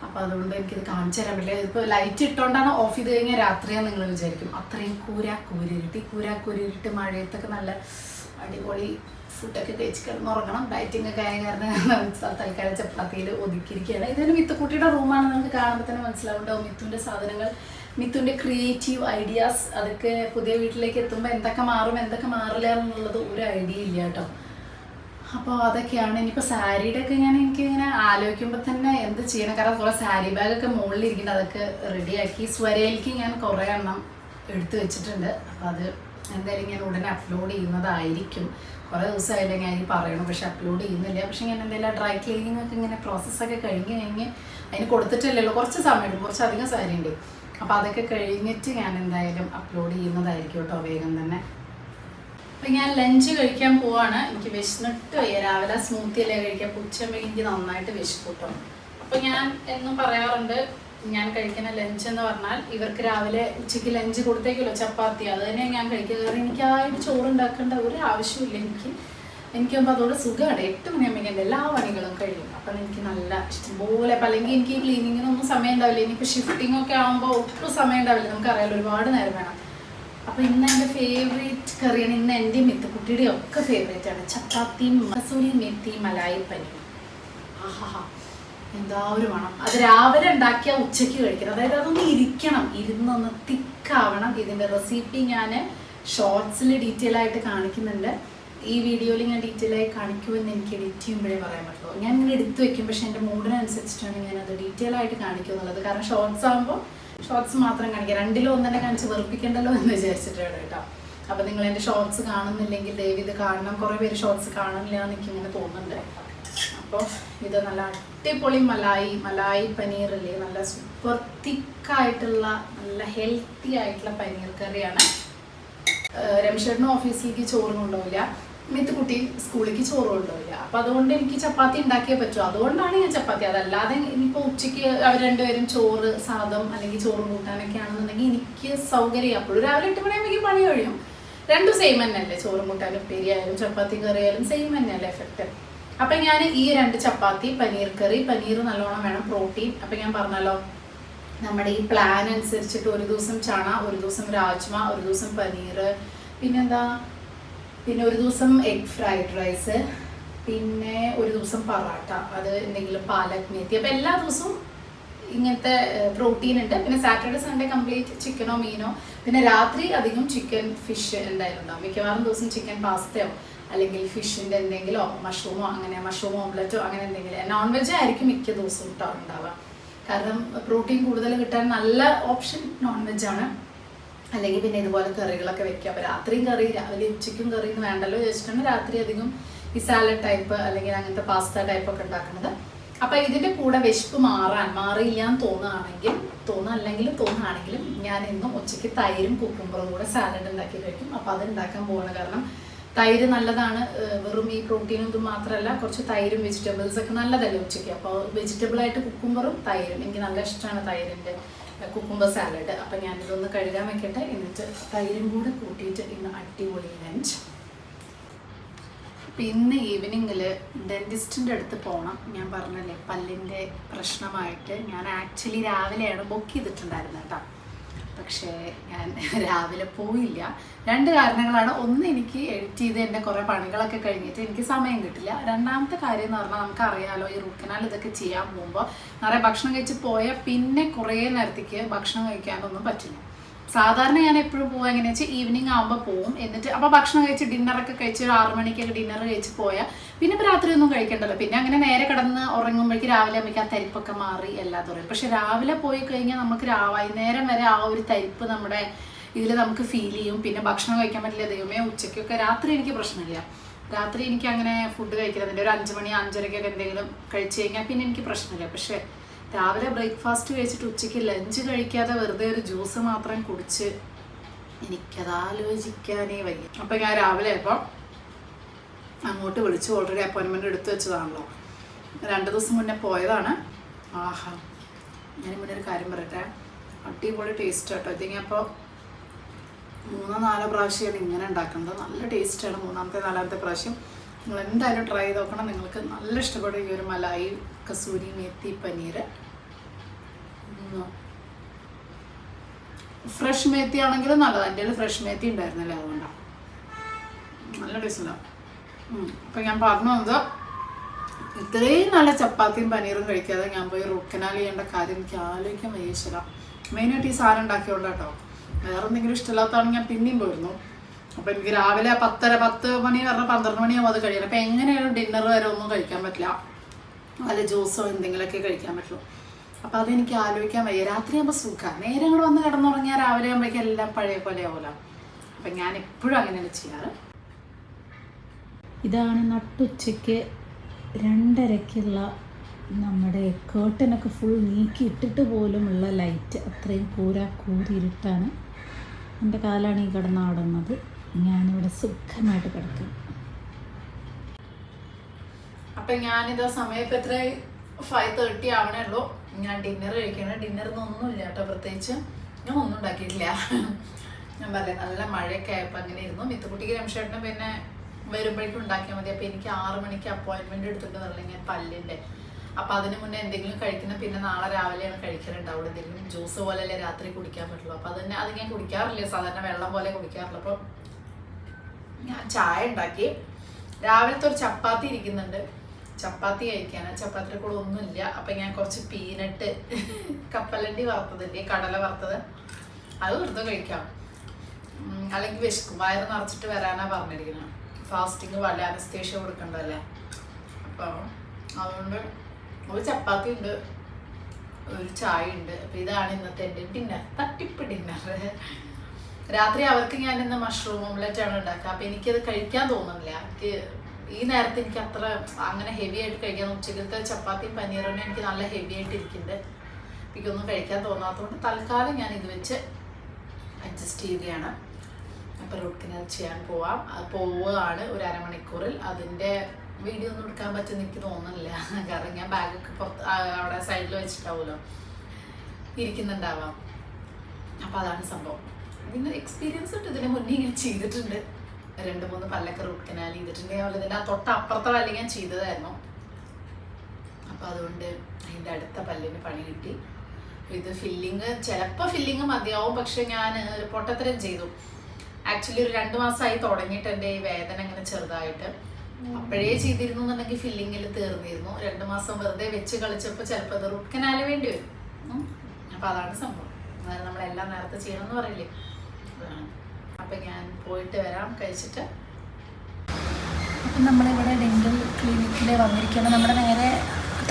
അപ്പോൾ അതുകൊണ്ട് എനിക്കിത് കാണിച്ചു തരാൻ പറ്റില്ല. ഇപ്പോൾ ലൈറ്റ് ഇട്ടുകൊണ്ടാണ് ഓഫ് ചെയ്ത് കഴിഞ്ഞാൽ രാത്രിയാണ് നിങ്ങൾ വിചാരിക്കും. അത്രയും കൂരാക്കൂരിട്ട് മഴയത്തൊക്കെ നല്ല അടിപൊളി ഫുഡൊക്കെ കഴിച്ച് കിടന്നുറങ്ങണം. ഡയറ്റിംഗ് ഒക്കെ ആയ കാരണം തൽക്കാലം ചപ്പാത്തിയിൽ ഒതുക്കിയിരിക്കുകയാണ്. ഇതൊരു മിത്തുക്കുട്ടിയുടെ റൂമാണ്. നിങ്ങൾക്ക് കാണുമ്പോൾ തന്നെ മനസ്സിലാവുണ്ടാവും മിത്തുൻ്റെ സാധനങ്ങൾ, മിത്തുൻ്റെ ക്രിയേറ്റീവ് ഐഡിയാസ്. അതൊക്കെ പുതിയ വീട്ടിലേക്ക് എത്തുമ്പോൾ എന്തൊക്കെ മാറും എന്തൊക്കെ മാറില്ല എന്നുള്ളത് ഒരു ഐഡിയ ഇല്ല കേട്ടോ. അപ്പോൾ അതൊക്കെയാണ്. ഇനിയിപ്പോൾ സാരിയുടെ ഒക്കെ എനിക്കിങ്ങനെ ആലോചിക്കുമ്പോൾ തന്നെ എന്ത് ചെയ്യണം. കാരണം കുറേ സാരി ബാഗൊക്കെ മുകളിലിരിക്കുന്നുണ്ട്. അതൊക്കെ റെഡിയാക്കി സ്വരയിലേക്ക് ഞാൻ കുറേ എണ്ണം എടുത്തു വെച്ചിട്ടുണ്ട്. അപ്പോൾ അത് എന്തായാലും ഞാൻ ഉടനെ അപ്ലോഡ് ചെയ്യുന്നതായിരിക്കും. കുറേ ദിവസമായില്ലേ ഞാൻ ഈ പറയണം, പക്ഷെ അപ്ലോഡ് ചെയ്യുന്നില്ല. പക്ഷെ ഞാൻ എന്തെങ്കിലും ഡ്രൈ ക്ലീനിങ് ഒക്കെ ഇങ്ങനെ പ്രോസസ്സൊക്കെ കഴിഞ്ഞ് അതിന് കൊടുത്തിട്ടില്ലല്ലോ, കുറച്ച് സമയം എടുക്കും, കുറച്ചധികം സാരി ഉണ്ട്. അപ്പോൾ അതൊക്കെ കഴിഞ്ഞിട്ട് ഞാൻ എന്തായാലും അപ്ലോഡ് ചെയ്യുന്നതായിരിക്കും കേട്ടോ, വേഗം തന്നെ. അപ്പം ഞാൻ ലഞ്ച് കഴിക്കാൻ പോവാണ്. എനിക്ക് വിശന്നിട്ട് വയ്യ. രാവിലെ സ്മൂത്തി അല്ലേ കഴിക്കാൻ, ഉച്ചയാകുമ്പോൾ എനിക്ക് നന്നായിട്ട് വിശക്കൂട്ടോ. അപ്പോൾ ഞാൻ എന്നും പറയാറുണ്ട്, ഞാൻ കഴിക്കുന്ന ലഞ്ച് എന്ന് പറഞ്ഞാൽ ഇവർക്ക് രാവിലെ ഉച്ചയ്ക്ക് ലഞ്ച് കൊടുത്തേക്കല്ലോ ചപ്പാത്തി, അത് തന്നെ ഞാൻ കഴിക്കുക. കാരണം എനിക്ക് ആയിട്ട് ചോറുണ്ടാക്കേണ്ട ഒരു ആവശ്യമില്ല. എനിക്കാകുമ്പോൾ അതോടെ സുഖമാണ്. 8 മണിയാകുമ്പോൾ എൻ്റെ എല്ലാ പണികളും കഴിയും. അപ്പം എനിക്ക് നല്ല ഇഷ്ടംപോലെ. അപ്പം അല്ലെങ്കിൽ എനിക്ക് ക്ലീനിങ്ങിനൊന്നും സമയം ഉണ്ടാവില്ല. ഇനിയിപ്പോൾ ഷിഫ്റ്റിംഗ് ഒക്കെ ആകുമ്പോൾ ഒട്ടും സമയം ഉണ്ടാവില്ല. നമുക്കറിയാലോ, ഒരുപാട് നേരം വേണം. അപ്പോൾ ഇന്ന് എൻ്റെ ഫേവറേറ്റ് കറിയാണ്. ഇന്ന് എൻ്റെ മിത്തുക്കുട്ടിയുടെ ഒക്കെ ഫേവറേറ്റ് ആണ് ചപ്പാത്തിയും മസൂരി മെത്തി മലായി പനീർ. എന്താ ഒരു മണം. അത് രാവിലെ ഉണ്ടാക്കിയാൽ ഉച്ചയ്ക്ക് കഴിക്കണം. അതായത് അതൊന്ന് ഇരിക്കണം, ഇരുന്നൊന്ന് തിക്കാവണം. ഇതിൻ്റെ റെസിപ്പി ഞാൻ ഷോർട്സിൽ ഡീറ്റെയിൽ ആയിട്ട് കാണിക്കുന്നുണ്ട്. ഈ വീഡിയോയിൽ ഞാൻ ഡീറ്റെയിൽ ആയി കാണിക്കുമെന്ന് എനിക്ക് എഡിറ്റ് ചെയ്യുമ്പോഴേ പറയാൻ പറ്റുള്ളൂ. ഞാൻ ഇങ്ങനെ എടുത്ത് വെക്കും, പക്ഷേ എൻ്റെ മൂഡിനനുസരിച്ചിട്ടാണ് ഞാനത് ഡീറ്റെയിൽ ആയിട്ട് കാണിക്കും എന്നുള്ളത്. കാരണം ഷോർട്സ് ആകുമ്പോൾ ഷോർട്സ് മാത്രം കാണിക്കുക, 2-ൽ 1 തന്നെ കാണിച്ച് വെറുപ്പിക്കണ്ടല്ലോ എന്ന് വിചാരിച്ചിട്ടാണ് കേട്ടോ. അപ്പോൾ നിങ്ങൾ എൻ്റെ ഷോർട്സ് കാണുന്നില്ലെങ്കിൽ ദയവ് ഇത് കാണണം. കുറേ പേര് ഷോർട്സ് കാണില്ല എന്ന് എനിക്കിങ്ങനെ തോന്നുന്നുണ്ട്. അപ്പോൾ ഇത് നല്ല അടിപൊളി മലായി പനീറില്ലേ, നല്ല സൂപ്പർ തിക്കായിട്ടുള്ള നല്ല ഹെൽത്തി ആയിട്ടുള്ള പനീർ കറിയാണ്. രംഷേട്ടനും ഓഫീസിലേക്ക് ചോറ് കൊണ്ടുപോവില്ല, മിത്തുക്കുട്ടി സ്കൂളിലേക്ക് ചോറ് കൊണ്ടുപോവില്ല. അപ്പോൾ അതുകൊണ്ട് എനിക്ക് ചപ്പാത്തി ഉണ്ടാക്കിയേ പറ്റൂ. അതുകൊണ്ടാണ് ഞാൻ ചപ്പാത്തി. അതല്ലാതെ ഇനിയിപ്പോൾ ഉച്ചയ്ക്ക് അവർ രണ്ടുപേരും ചോറ് സാദം അല്ലെങ്കിൽ ചോറ് കൂട്ടാനൊക്കെ ആണെന്നുണ്ടെങ്കിൽ എനിക്ക് സൗകര്യം. അപ്പോഴും രാവിലെ 8 മണിയാകുമ്പോൾ പണി കഴിയും. രണ്ടും സെയിം തന്നെയല്ലേ, ചോറും കൂട്ടാനും ഉപ്പേരി ആയാലും ചപ്പാത്തി കറി ആയാലും സെയിം തന്നെയല്ലേ എഫക്റ്റ്. അപ്പം ഞാൻ ഈ 2 ചപ്പാത്തി, പനീർ കറി, പനീർ നല്ലോണം വേണം, പ്രോട്ടീൻ. അപ്പം ഞാൻ പറഞ്ഞല്ലോ, നമ്മുടെ ഈ പ്ലാൻ അനുസരിച്ചിട്ട് ഒരു ദിവസം ചണ, ഒരു ദിവസം രാജ്മ, ഒരു ദിവസം പനീർ, പിന്നെ ഒരു ദിവസം എഗ് ഫ്രൈഡ് റൈസ്, പിന്നെ ഒരു ദിവസം പൊറാട്ട, അത് എന്തെങ്കിലും പാലക് മേത്തി. അപ്പോൾ എല്ലാ ദിവസവും ഇങ്ങനത്തെ പ്രോട്ടീൻ ഉണ്ട്. പിന്നെ സാറ്റർഡേ സൺഡേ കംപ്ലീറ്റ് ചിക്കനോ മീനോ, പിന്നെ രാത്രി അധികം ചിക്കൻ ഫിഷ് എന്തായാലും ഉണ്ടാവും. മിക്കവാറും ദിവസം ചിക്കൻ പാസ്തയോ അല്ലെങ്കിൽ ഫിഷിൻ്റെ എന്തെങ്കിലോ മഷ്റൂമോ, അങ്ങനെ മഷ്റൂം ഓംലെറ്റോ അങ്ങനെ എന്തെങ്കിലും. നോൺ വെജ് ആയിരിക്കും മിക്ക ദിവസവും ഉണ്ടാവുക. കാരണം പ്രോട്ടീൻ കൂടുതൽ കിട്ടാൻ നല്ല ഓപ്ഷൻ നോൺ വെജാണ്. അല്ലെങ്കിൽ പിന്നെ ഇതുപോലെ കറികളൊക്കെ വെക്കുക. അപ്പോൾ രാത്രിയും കറി, രാവിലെ ഉച്ചയ്ക്കും കറി എന്ന് വേണ്ടല്ലോ ചോദിച്ചിട്ടുണ്ട്. രാത്രി അധികം ഈ സാലഡ് ടൈപ്പ് അല്ലെങ്കിൽ അങ്ങനത്തെ പാസ്ത ടൈപ്പൊക്കെ ഉണ്ടാക്കുന്നത്. അപ്പം ഇതിൻ്റെ കൂടെ വിശപ്പ് മാറിയില്ല എന്ന് തോന്നുകയാണെങ്കിലും ഞാൻ എന്നും ഉച്ചയ്ക്ക് തൈരും കുക്കുംബറും കൂടെ സാലഡ് ഉണ്ടാക്കി കഴിക്കും. അപ്പം അത് ഉണ്ടാക്കാൻ പോവാണ്. കാരണം തൈര് നല്ലതാണ്, വെറും ഈ പ്രോട്ടീനും ഇതും മാത്രമല്ല, കുറച്ച് തൈരും വെജിറ്റബിൾസ് ഒക്കെ നല്ലതല്ലേ ഉച്ചയ്ക്ക്. അപ്പോൾ വെജിറ്റബിളായിട്ട് കുക്കുംബറും തൈരും എനിക്ക് നല്ല ഇഷ്ടമാണ്, തൈരിൻ്റെ കുക്കുംബർ സാലഡ്. അപ്പം ഞാനിതൊന്ന് കഴുകാൻ വെക്കട്ടെ, എന്നിട്ട് തൈരും കൂടെ കൂട്ടിയിട്ട് ഇന്ന് അടിപൊളി ലഞ്ച്. അപ്പം ഇന്ന് ഈവനിങ്ങിൽ ഡെൻറ്റിസ്റ്റിൻ്റെ അടുത്ത് പോകണം. ഞാൻ പറഞ്ഞല്ലേ പല്ലിൻ്റെ പ്രശ്നമായിട്ട് ഞാൻ ആക്ച്വലി രാവിലെയാണ് ബുക്ക് ചെയ്തിട്ടുണ്ടായിരുന്നത് കേട്ടോ. പക്ഷേ ഞാൻ രാവിലെ പോയില്ല. 2 കാരണങ്ങളാണ്. ഒന്ന്, എനിക്ക് എഡിറ്റ് ചെയ്ത് എൻ്റെ കുറേ പണികളൊക്കെ കഴിഞ്ഞിട്ട് എനിക്ക് സമയം കിട്ടില്ല. രണ്ടാമത്തെ കാര്യം എന്ന് പറഞ്ഞാൽ നമുക്കറിയാലോ, ഈ റൂട്ട് കനാൽ ഇതൊക്കെ ചെയ്യാൻ പോകുമ്പോൾ നിറയെ ഭക്ഷണം കഴിച്ച് പോയാൽ പിന്നെ കുറേ നേരത്തേക്ക് ഭക്ഷണം കഴിക്കാനൊന്നും പറ്റില്ല. സാധാരണ ഞാൻ എപ്പോഴും പോകുക എങ്ങനെയാണെന്ന് വെച്ചാൽ ഈവനിങ് ആകുമ്പോൾ പോവും. എന്നിട്ട് അപ്പോൾ ഭക്ഷണം കഴിച്ച് ഡിന്നറൊക്കെ കഴിച്ച് ഒരു 6 മണിക്കൊക്കെ ഡിന്നർ കഴിച്ച് പോയാൽ പിന്നെ ഇപ്പോൾ രാത്രി ഒന്നും കഴിക്കണ്ടല്ലോ. പിന്നെ അങ്ങനെ നേരെ കിടന്ന് ഉറങ്ങുമ്പോഴേക്ക് രാവിലെ ആകുമ്പോഴേക്കും ആ തരിപ്പൊക്കെ മാറി എല്ലാം പറയും. പക്ഷെ രാവിലെ പോയി കഴിഞ്ഞാൽ നമുക്ക് വൈകുന്നേരം വരെ ആ ഒരു തരിപ്പ് നമ്മുടെ ഇതിൽ നമുക്ക് ഫീൽ ചെയ്യും. പിന്നെ ഭക്ഷണം കഴിക്കാൻ പറ്റില്ല. ദൈവമേ, ഉച്ചയ്ക്കൊക്കെ രാത്രി എനിക്ക് പ്രശ്നമില്ല. രാത്രി എനിക്ക് അങ്ങനെ ഫുഡ് കഴിക്കുന്നതിൻ്റെ ഒരു 5 മണി 5:30 എന്തെങ്കിലും കഴിച്ച് കഴിഞ്ഞാൽ പിന്നെ എനിക്ക് പ്രശ്നമില്ല. പക്ഷേ രാവിലെ ബ്രേക്ക്ഫാസ്റ്റ് കഴിച്ചിട്ട് ഉച്ചയ്ക്ക് ലഞ്ച് കഴിക്കാതെ വെറുതെ ഒരു ജ്യൂസ് മാത്രം കുടിച്ച് എനിക്കത് ആലോചിക്കാനേ വയ്യ. അപ്പം ഞാൻ രാവിലെ ആയപ്പോൾ അങ്ങോട്ട് വിളിച്ചു. ഓൾറെഡി അപ്പോയിൻമെൻറ്റ് എടുത്തു വെച്ചതാണല്ലോ, 2 ദിവസം മുന്നേ പോയതാണ്. ആഹാ, ഞാൻ മുന്നേ ഒരു കാര്യം പറയട്ടെ, അടിപൊളി ടേസ്റ്റ് കേട്ടോ. ഇതിങ്ങനെ അപ്പോൾ 3-4 പ്രാവശ്യമാണ് ഇങ്ങനെ ഉണ്ടാക്കുന്നത്. നല്ല ടേസ്റ്റാണ് 3-4 പ്രാവശ്യം. നിങ്ങൾ എന്തായാലും ട്രൈ ചെയ്ത് നോക്കണം. നിങ്ങൾക്ക് നല്ല ഇഷ്ടപ്പെടും ഈ ഒരു മലായി കസൂരി മേത്തി പനീർ. ഫ്രഷ് മേത്തി ആണെങ്കിലും നല്ലതാണ്. എൻ്റെ കയ്യിൽ ഫ്രഷ് മേത്തി ഉണ്ടായിരുന്നല്ലേ, അതുകൊണ്ടാണ് നല്ല ടേസ്റ്റുണ്ടാവും. അപ്പം ഞാൻ പറഞ്ഞു വന്നത്, ഇത്രയും നല്ല ചപ്പാത്തിയും പനീറും കഴിക്കാതെ ഞാൻ പോയി റൂട്ട് കനാൽ ചെയ്യേണ്ട കാര്യം എനിക്ക് ആലോചിക്കാൻ വയ്യച്ചില്ല. മെയിനായിട്ട് ഈ സാധനം ഉണ്ടാക്കിയോണ്ട് കേട്ടോ. വേറെ എന്തെങ്കിലും ഇഷ്ടമില്ലാത്തതാണെങ്കിൽ ഞാൻ പിന്നെയും പോയിരുന്നു. അപ്പം എനിക്ക് രാവിലെ 10 മണി പറഞ്ഞാൽ 12 മണിയാകുമ്പോൾ അത് കഴിയണം. അപ്പം എങ്ങനെയാലും ഡിന്നർ വരെ ഒന്നും കഴിക്കാൻ പറ്റില്ല, വല്ല ജ്യൂസോ എന്തെങ്കിലുമൊക്കെ കഴിക്കാൻ പറ്റുള്ളൂ. അപ്പം അതെനിക്ക് ആലോചിക്കാൻ വയ്യ. രാത്രി ആകുമ്പോൾ സുഖമാണ്, നേരെ അങ്ങോട്ട് വന്ന് കിടന്നുറങ്ങിയാൽ രാവിലെ ആകുമ്പോഴേക്കും എല്ലാം പഴയ പോലെ ആവില്ല. അപ്പം ഞാൻ എപ്പോഴും അങ്ങനെയാണ് ചെയ്യാറ്. ഇതാണ് നട്ടുച്ചയ്ക്ക് 2:30-ക്കുള്ള നമ്മുടെ കേർട്ടനൊക്കെ ഫുൾ നീക്കി ഇട്ടിട്ട് പോലുമുള്ള ലൈറ്റ്. അത്രയും കൂരിരുട്ടാണ്. എൻ്റെ കാലാണ് ഈ കിടന്നാടുന്നത്. ഞാനിവിടെ സുഖമായിട്ട് കിടക്കും. അപ്പം ഞാനിത് സമയം ഇപ്പം എത്ര 5:30 ആവണേ ഉള്ളൂ. ഞാൻ ഡിന്നർ കഴിക്കണം. ഡിന്നറിനൊന്നുമില്ല കേട്ടോ, പ്രത്യേകിച്ച് ഞാൻ ഒന്നും ഉണ്ടാക്കിയിട്ടില്ല. ഞാൻ പറയാം, നല്ല മഴയൊക്കെ ആയപ്പോൾ അങ്ങനെ ഇരുന്നു. മിത്തുക്കുട്ടിക്ക് രംശേട്ടനും പിന്നെ വരുമ്പോഴേക്കും ഉണ്ടാക്കിയാൽ മതി. അപ്പോൾ എനിക്ക് 6 മണിക്ക് അപ്പോയിൻമെൻറ്റ് എടുത്തിട്ട് ഞാൻ പല്ലിൻ്റെ. അപ്പോൾ അതിന് മുന്നേ എന്തെങ്കിലും കഴിക്കണം. പിന്നെ നാളെ രാവിലെയാണ് കഴിക്കാറുണ്ടാവുള്ളൂ. എന്തെങ്കിലും ജ്യൂസ് പോലെയല്ലേ രാത്രി കുടിക്കാൻ പറ്റുള്ളൂ. അപ്പോൾ അത് ഞാൻ കുടിക്കാറില്ല, സാധാരണ വെള്ളം പോലെ കുടിക്കാറുള്ളൂ. അപ്പോൾ ഞാൻ ചായ ഉണ്ടാക്കി. രാവിലത്തെ ഒരു ചപ്പാത്തി ഇരിക്കുന്നുണ്ട്, ചപ്പാത്തി കഴിക്കാനാണ്. ചപ്പാത്തിയുടെ കൂടെ ഒന്നുമില്ല. അപ്പം ഞാൻ കുറച്ച് പീനട്ട് കപ്പലണ്ടി വറുത്തതില്ലേ, കടല വറുത്തത്, അത് വെറുതെ കഴിക്കാം. അല്ലെങ്കിൽ വിശക്കും, വയറ് നിറച്ചിട്ട് വരാനാണ് പറഞ്ഞിരിക്കുന്നത്. ഫാസ്റ്റിങ് വല്ല അനസ്തേഷ്യ കൊടുക്കണ്ടല്ലേ. അപ്പോൾ അതുകൊണ്ട് ഒരു ചപ്പാത്തി ഉണ്ട്, ഒരു ചായ ഉണ്ട്. അപ്പം ഇതാണ് ഇന്നത്തെ എൻ്റെ ഡിന്നർ, തട്ടിപ്പ് ഡിന്നർ. രാത്രി അവർക്ക് ഞാൻ ഇന്ന് മഷ്റൂം ഓംലെറ്റാണ് ഉണ്ടാക്കുക. അപ്പം എനിക്കത് കഴിക്കാൻ തോന്നുന്നില്ല. എനിക്ക് ഈ നേരത്തെ എനിക്ക് അത്ര അങ്ങനെ ഹെവി ആയിട്ട് കഴിക്കാൻ, ഉച്ചക്കലത്തെ ചപ്പാത്തിയും പനീറിനും എനിക്ക് നല്ല ഹെവി ആയിട്ട് ഇരിക്കുന്നുണ്ട്. എനിക്കൊന്നും കഴിക്കാൻ തോന്നാത്തതുകൊണ്ട് തൽക്കാലം ഞാൻ ഇത് വെച്ച് അഡ്ജസ്റ്റ് ചെയ്യുകയാണ്. അപ്പോൾ റൂട്ട് കനാൽ ചെയ്യാൻ പോവുകയാണ് ഒരു അരമണിക്കൂറിൽ. അതിൻ്റെ വീഡിയോ ഒന്നും എടുക്കാൻ പറ്റുമെന്ന് എനിക്ക് തോന്നുന്നില്ല. കാരണം ഞാൻ ബാഗൊക്കെ പുറത്ത് അവിടെ സൈഡിൽ വെച്ചിട്ടാവുമല്ലോ ഇരിക്കുന്നുണ്ടാവാം. അപ്പോൾ അതാണ് സംഭവം. ഇതിൻ്റെ എക്സ്പീരിയൻസ് ഉണ്ട്. ഇതിന് മുന്നേ ഞാൻ ചെയ്തിട്ടുണ്ട്, 2-3 പല്ലൊക്കെ റൂട്ട് കനാൽ ചെയ്തിട്ടുണ്ട്. അതുപോലെ ഇതിൻ്റെ ആ തൊട്ടപ്പുറത്തെ പല്ല് ഞാൻ ചെയ്തതായിരുന്നു. അപ്പോൾ അതുകൊണ്ട് അതിൻ്റെ അടുത്ത പല്ലിന് പണി കിട്ടി. ഇത് ഫില്ലിങ്, ചിലപ്പോൾ ഫില്ലിങ് മതിയാവും. പക്ഷെ ഞാൻ ഒരു പൊട്ടത്തരം ചെയ്തു. ആക്ച്വലി ഒരു 2 മാസമായി തുടങ്ങിയിട്ട് എൻ്റെ ഈ വേദന അങ്ങനെ ചെറുതായിട്ട്. അപ്പോഴേ ചെയ്തിരുന്നു എന്നുണ്ടെങ്കിൽ ഫില്ലിങ്ങിൽ തീർന്നിരുന്നു. 2 മാസം വെറുതെ വെച്ച് കളിച്ചപ്പോൾ ചിലപ്പോൾ അത് റൂട്ട് കനാൽ വേണ്ടി വരും. അപ്പോൾ അതാണ് സംഭവം. അതായത് നമ്മളെല്ലാം നേരത്തെ ചെയ്യണമെന്ന് പറയില്ലേ, അതാണ്. അപ്പം ഞാൻ പോയിട്ട് വരാം കഴിച്ചിട്ട്. അപ്പം നമ്മളിവിടെ ഡെൻ്റൽ ക്ലിനിക്കിൽ വന്നിരിക്കുന്നത് നമ്മുടെ നേരെ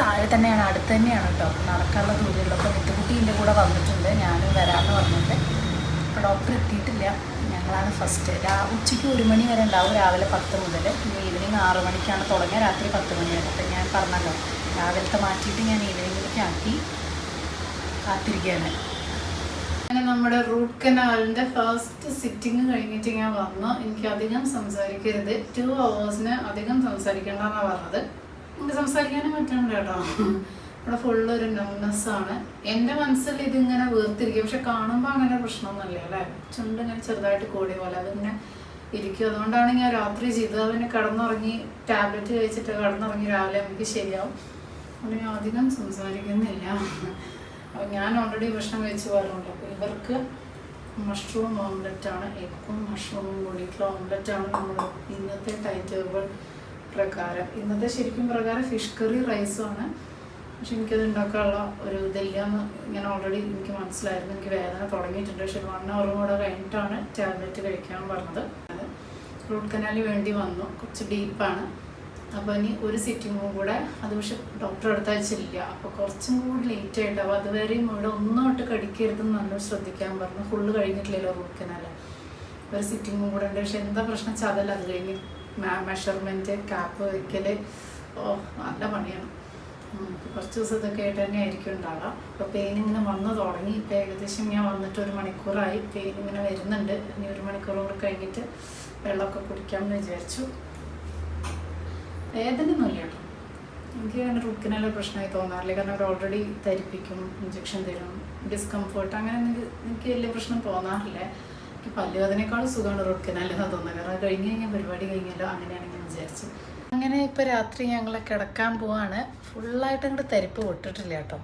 താഴെ തന്നെയാണ്, അടുത്ത് തന്നെയാണ് കേട്ടോ, നടക്കാനുള്ള ദൂരമുള്ളൂ. അപ്പോൾ മിത്തുക്കുട്ടീൻ്റെ കൂടെ വന്നിട്ടുണ്ട്, ഞാനും വരാമെന്ന് പറഞ്ഞിട്ട്. ഇപ്പോൾ ഡോക്ടർ എത്തിയിട്ടില്ല. ഞങ്ങളാണ് ഫസ്റ്റ്. ഉച്ചയ്ക്ക് 1 മണി വരെ ഉണ്ടാവും, രാവിലെ 10 മുതൽ. പിന്നെ ഈവനിങ് 6 മണിക്കാണ് തുടങ്ങിയ, രാത്രി 10 മണി വരെ. അപ്പം ഞാൻ പറഞ്ഞല്ലോ, രാവിലത്തെ മാറ്റിയിട്ട് ഞാൻ ഈവനിങ്ങിലേക്ക് ആക്കി കാത്തിരിക്കുകയാണ്. അങ്ങനെ നമ്മുടെ റൂട്ട് കനാലിൻ്റെ ഫസ്റ്റ് സിറ്റിങ് കഴിഞ്ഞിട്ട് ഞാൻ വന്നു. എനിക്ക് അധികം സംസാരിക്കരുത്, 2 hours അധികം സംസാരിക്കേണ്ടെന്നാണ് പറഞ്ഞത്. എനിക്ക് സംസാരിക്കാനും പറ്റുന്നുണ്ട് കേട്ടോ. ഇവിടെ ഫുള്ളൊരു നംനെസ്സാണ്. എൻ്റെ മനസ്സിൽ ഇതിങ്ങനെ വീർത്തിരിക്കും, പക്ഷെ കാണുമ്പോൾ അങ്ങനെ പ്രശ്നമൊന്നുമില്ല അല്ലേ. ചുണ്ട് ഇങ്ങനെ ചെറുതായിട്ട് കൂടിയ പോലെ അതിങ്ങനെ ഇരിക്കും. അതുകൊണ്ടാണ് ഞാൻ രാത്രി ചെയ്തത്. അവന് കിടന്നുറങ്ങി, ടാബ്ലറ്റ് കഴിച്ചിട്ട് കിടന്നുറങ്ങി, രാവിലെ എനിക്ക് ശരിയാവും. അതുകൊണ്ട് ഞാൻ അധികം സംസാരിക്കുന്നില്ല. അപ്പോൾ ഞാൻ ഓൾറെഡി ഭക്ഷണം കഴിച്ച് പറഞ്ഞുണ്ട്. അപ്പോൾ ഇവർക്ക് മഷ്റൂം ഓംലെറ്റാണ്, എഗ്ഗും മഷ്റൂമും കൂടിയിട്ടുള്ള ഓംലെറ്റാണ് നമ്മൾ ഇന്നത്തെ ടൈം ടേബിൾ പ്രകാരം. ഇന്നത്തെ ശരിക്കും പ്രകാരം ഫിഷ് കറി റൈസുമാണ്. പക്ഷെ എനിക്കത് ഉണ്ടാക്കാനുള്ള ഒരു ഇതില്ല എന്ന് ഞാൻ ഓൾറെഡി എനിക്ക് മനസ്സിലായിരുന്നു. എനിക്ക് വേദന തുടങ്ങിയിട്ടുണ്ട്. പക്ഷെ 1 hour കൂടെ കഴിഞ്ഞിട്ടാണ് ടാബ്ലറ്റ് കഴിക്കാൻ പറഞ്ഞത്. റൂട്ട് കനാലിന് വേണ്ടി വന്നു, കുറച്ച് ഡീപ്പാണ്. അപ്പോൾ ഇനി ഒരു സിറ്റിങ്ങും കൂടെ, അത് പക്ഷെ ഡോക്ടർ അടുത്ത ആഴ്ചയില്ല. അപ്പോൾ കുറച്ചും കൂടി ലേറ്റ് ആയിട്ടാവും. അതുവരെയും ഇവിടെ ഒന്നോട്ട് കടിക്കരുതെന്ന് നല്ലോണം ശ്രദ്ധിക്കാൻ പറഞ്ഞു. ഫുള്ള് കഴിഞ്ഞിട്ടില്ലല്ലോ റൂട്ട് കനാൽ. ഒരു സിറ്റിങ്ങും കൂടെ ഉണ്ട്. പക്ഷെ എന്താ പ്രശ്നം വെച്ചാൽ അതല്ല, അത് കഴിഞ്ഞ് മെഷർമെൻറ്റ്, ക്യാപ്പ് വയ്ക്കൽ, നല്ല പണിയാണ്. കുറച്ച് ദിവസത്തൊക്കെ ആയിട്ട് തന്നെ ആയിരിക്കും ഉണ്ടാവുക. അപ്പോൾ പെയിൻ ഇങ്ങനെ വന്ന് തുടങ്ങി. ഇപ്പോൾ ഏകദേശം ഞാൻ വന്നിട്ട് 1 മണിക്കൂറായി. പെയിൻ ഇങ്ങനെ വരുന്നുണ്ട്. ഇനി 1 മണിക്കൂർ കൂടെ കഴിഞ്ഞിട്ട് വെള്ളമൊക്കെ കുടിക്കാമെന്ന് വിചാരിച്ചു. വേദനയൊന്നുമില്ല കേട്ടോ. എനിക്ക് അങ്ങനെ റൂട്ട് കനാലിലെ പ്രശ്നമായി തോന്നാറില്ല. കാരണം അവർ ഓൾറെഡി ധരിപ്പിക്കും, ഇഞ്ചക്ഷൻ തരും, ഡിസ്കംഫേർട്ട്, അങ്ങനെ എനിക്ക് വലിയ പ്രശ്നം തോന്നാറില്ല. എനിക്ക് പല്ലുവേദനേക്കാളും സുഖമാണ് റൂട്ട് കനാലെന്ന് തോന്നുന്നത്. കാരണം അത് കഴിഞ്ഞ് കഴിഞ്ഞാൽ പരിപാടി കഴിഞ്ഞാലോ, അങ്ങനെയാണ് ഞാൻ വിചാരിച്ചു. അങ്ങനെ ഇപ്പോൾ രാത്രി ഞങ്ങൾ കിടക്കാൻ പോവാണ്. ഫുള്ളായിട്ട് അങ്ങോട്ട് തരിപ്പ് വിട്ടിട്ടില്ല കേട്ടോ.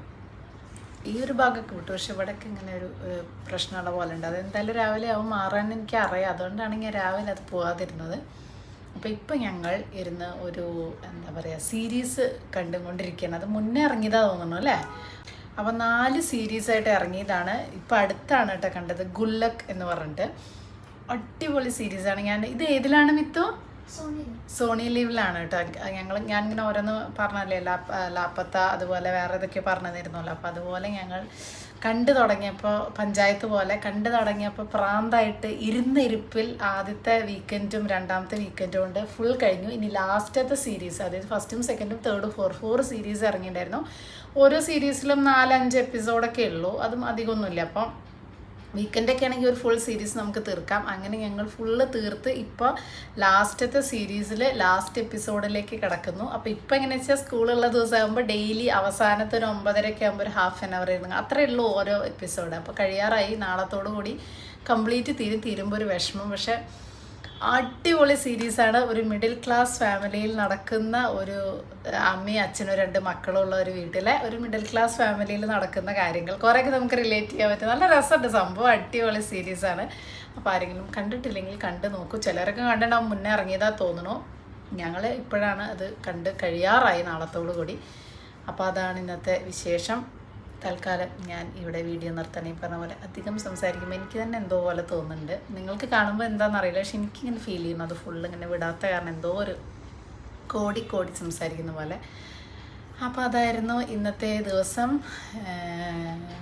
ഈ ഒരു ഭാഗമൊക്കെ വിട്ടു, പക്ഷെ ഇവിടെയൊക്കെ ഇങ്ങനെ ഒരു പ്രശ്നമുള്ള പോലെ ഉണ്ട്. അതെന്തായാലും രാവിലെ ആവും മാറാൻ എനിക്കറിയാം. അതുകൊണ്ടാണ് ഞാൻ രാവിലെ അത് പോകാതിരുന്നത്. അപ്പോൾ ഇപ്പോൾ ഞങ്ങൾ ഇരുന്ന് ഒരു എന്താ പറയുക സീരീസ് കണ്ടുകൊണ്ടിരിക്കുകയാണ്. അത് മുന്നേ ഇറങ്ങിയതാണ് തോന്നുന്നു അല്ലേ. അപ്പോൾ 4 സീരീസായിട്ട് ഇറങ്ങിയതാണ്. ഇപ്പോൾ അടുത്താണ് കേട്ടോ കണ്ടത്, ഗുല്ലക് എന്ന് പറഞ്ഞിട്ട്. അടിപൊളി സീരീസാണ്. ഇത് ഏതിലാണ് മിത്തു? സോണി ലീവിലാണ് കേട്ടോ. ഞാനിങ്ങനെ ഓരോന്ന് പറഞ്ഞല്ലേ, ലാപ്പത്ത അതുപോലെ വേറെ ഇതൊക്കെ പറഞ്ഞു തരുന്നല്ലോ. അപ്പോൾ അതുപോലെ ഞങ്ങൾ കണ്ടു തുടങ്ങിയപ്പോൾ പഞ്ചായത്ത് പോലെ കണ്ടു തുടങ്ങിയപ്പോൾ പ്രാന്തായിട്ട് ഇരുന്നിരിപ്പിൽ ആദ്യത്തെ വീക്കെൻഡും 2ാമത്തെ വീക്കെൻഡും കൊണ്ട് ഫുൾ കഴിഞ്ഞു. ഇനി ലാസ്റ്റത്തെ സീരീസ്, അതായത് 1ും 2ും 3ും 4 സീരീസ് ഇറങ്ങിയിട്ടുണ്ടായിരുന്നു. ഓരോ സീരീസിലും 4-5 എപ്പിസോഡൊക്കെ ഉള്ളൂ, അതും അധികമൊന്നുമില്ല. അപ്പം വീക്കെൻഡൊക്കെ ആണെങ്കിൽ ഒരു ഫുൾ സീരീസ് നമുക്ക് തീർക്കാം. അങ്ങനെ ഞങ്ങൾ ഫുള്ള് തീർത്ത് ഇപ്പോൾ ലാസ്റ്റത്തെ സീരീസിൽ ലാസ്റ്റ് എപ്പിസോഡിലേക്ക് കിടക്കുന്നു. അപ്പോൾ ഇപ്പോൾ എങ്ങനെയാ വെച്ചാൽ സ്കൂളുള്ള ദിവസമാകുമ്പോൾ ഡെയിലി അവസാനത്തെ ഒരു 9:30 ആകുമ്പോൾ ഒരു ½ an hour ഇരുന്ന് അത്രയേ ഉള്ളൂ ഓരോ എപ്പിസോഡ്. അപ്പോൾ കഴിയാറായി, നാളത്തോടു കൂടി കംപ്ലീറ്റ് തീരുമ്പോൾ ഒരു വിഷമം. പക്ഷേ അടിപൊളി സീരീസാണ്. ഒരു മിഡിൽ ക്ലാസ് ഫാമിലിയിൽ നടക്കുന്ന ഒരു അമ്മയും അച്ഛനും 2 മക്കളുള്ള ഒരു വീട്ടിലെ ഒരു മിഡിൽ ക്ലാസ് ഫാമിലിയിൽ നടക്കുന്ന കാര്യങ്ങൾ കുറേയൊക്കെ നമുക്ക് റിലേറ്റ് ചെയ്യാൻ പറ്റും. നല്ല രസമുണ്ട് സംഭവം, അടിപൊളി സീരീസാണ്. അപ്പോൾ ആരെങ്കിലും കണ്ടിട്ടില്ലെങ്കിൽ കണ്ടു നോക്കൂ. ചിലരൊക്കെ കണ്ടിട്ടുണ്ടാവും, മുന്നേ ഇറങ്ങിയതാ തോന്നുന്നു. ഞങ്ങൾ ഇപ്പോഴാണ് അത് കണ്ട് കഴിയാറായി നാളത്തോടു കൂടി. അപ്പോൾ അതാണ് ഇന്നത്തെ വിശേഷം. തൽക്കാലം ഞാൻ ഇവിടെ വീഡിയോ നിർത്താൻ ഈ പറഞ്ഞ പോലെ അധികം സംസാരിക്കുമ്പോൾ എനിക്ക് തന്നെ എന്തോ പോലെ തോന്നുന്നുണ്ട്. നിങ്ങൾക്ക് കാണുമ്പോൾ എന്താണെന്നറിയില്ല, പക്ഷെ എനിക്കിങ്ങനെ ഫീൽ ചെയ്യുന്നു. അത് ഫുള്ള് ഇങ്ങനെ വിടാത്ത കാരണം എന്തോ ഒരു കോടി സംസാരിക്കുന്ന പോലെ. അപ്പോൾ അതായിരുന്നു ഇന്നത്തെ ദിവസം.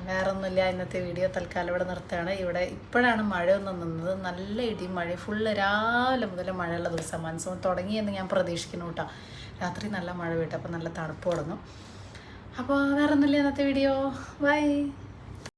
വേറൊന്നുമില്ല, ഇന്നത്തെ വീഡിയോ തൽക്കാലം ഇവിടെ നിർത്തുകയാണ്. ഇവിടെ ഇപ്പോഴാണ് മഴ ഒന്ന് നിന്നത്. നല്ല ഇടി മഴ, ഫുള്ള് രാവിലെ മുതൽ മഴയുള്ള ദിവസം. മൺസൂൺ തുടങ്ങിയെന്ന് ഞാൻ പ്രതീക്ഷിക്കുന്നു കേട്ടോ. രാത്രി നല്ല മഴ വീട്ടും, അപ്പോൾ നല്ല തണുപ്പ് തുടങ്ങും. അപ്പോൾ വേറൊന്നുമില്ല ഇന്നത്തെ വീഡിയോ. ബൈ.